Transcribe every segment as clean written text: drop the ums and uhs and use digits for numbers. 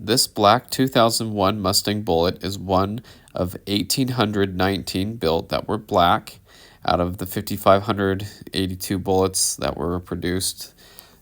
This black 2001 Mustang Bullitt is one of 1,819 built that were black out of the 5,582 Bullitts that were produced.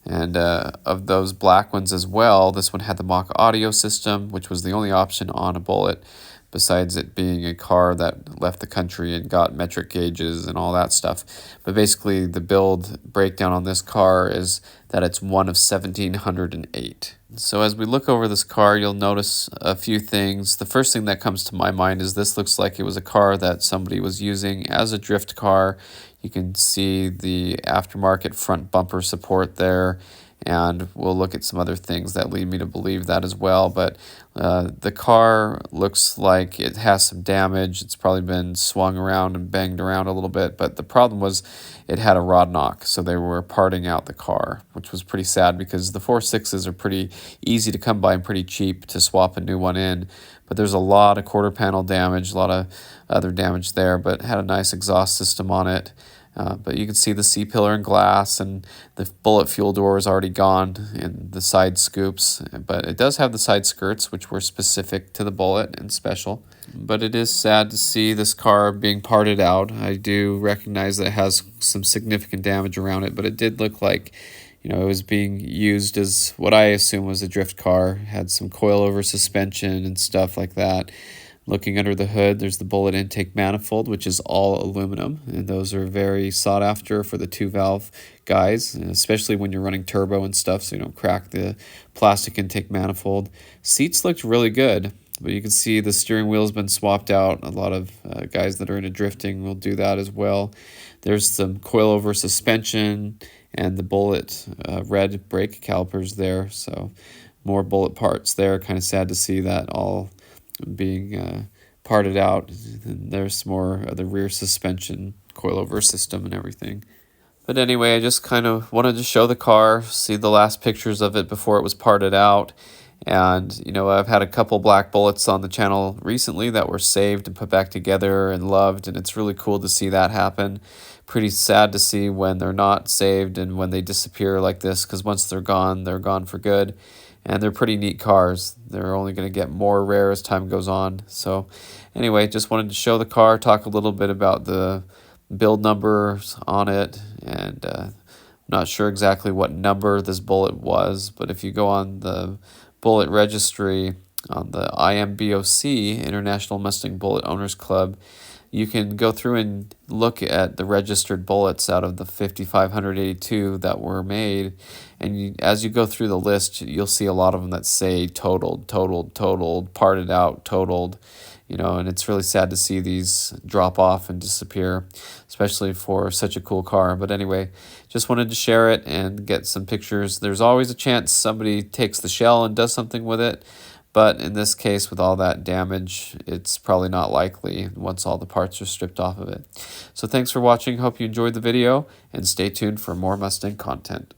And of those black ones as well, this one had the mock audio system, which was the only option on a Bullitt, besides it being a car that left the country and got metric gauges and all that stuff. But basically, the build breakdown on this car is that it's one of 1,708. So as we look over this car, you'll notice a few things. The first thing that comes to my mind is this looks like it was a car that somebody was using as a drift car. You can see the aftermarket front bumper support there, and we'll look at some other things that lead me to believe that as well. But the car looks like it has some damage. It's probably been swung around and banged around a little bit, but the problem was it had a rod knock, so they were parting out the car, which was pretty sad because the 4.6s are pretty easy to come by and pretty cheap to swap a new one in. But there's a lot of quarter panel damage, a lot of other damage there, but had a nice exhaust system on it. But you can see the C-pillar and glass, and the Bullitt fuel door is already gone, and the side scoops. But it does have the side skirts, which were specific to the Bullitt and special. But it is sad to see this car being parted out. I do recognize that it has some significant damage around it, but it did look like, you know, it was being used as what I assume was a drift car. It had some coilover suspension and stuff like that. Looking under the hood, there's the Bullitt intake manifold, which is all aluminum, and those are very sought after for the 2-valve guys, especially when you're running turbo and stuff, so you don't crack the plastic intake manifold. Seats looked really good, but you can see the steering wheel's been swapped out. A lot of guys that are into drifting will do that as well. There's some coilover suspension and the Bullitt red brake calipers there, so more Bullitt parts there. Kind of sad to see that all being parted out. And there's more of the rear suspension coilover system and everything. But anyway, I just kind of wanted to show the car, see the last pictures of it before it was parted out. And, you know, I've had a couple black Bullitts on the channel recently that were saved and put back together and loved, and it's really cool to see that happen. Pretty sad to see when they're not saved and when they disappear like this, because once they're gone for good. And they're pretty neat cars. They're only going to get more rare as time goes on. So anyway, just wanted to show the car, talk a little bit about the build numbers on it, and I'm not sure exactly what number this Bullitt was, but if you go on the Bullitt registry on the IMBOC, International Mustang Bullitt Owners Club, you can go through and look at the registered Bullitts out of the 5,582 that were made, and as you go through the list, you'll see a lot of them that say totaled, parted out, totaled, you know, and it's really sad to see these drop off and disappear, especially for such a cool car. But anyway, just wanted to share it and get some pictures. There's always a chance somebody takes the shell and does something with it, but in this case, with all that damage, it's probably not likely once all the parts are stripped off of it. So thanks for watching. Hope you enjoyed the video, and stay tuned for more Mustang content.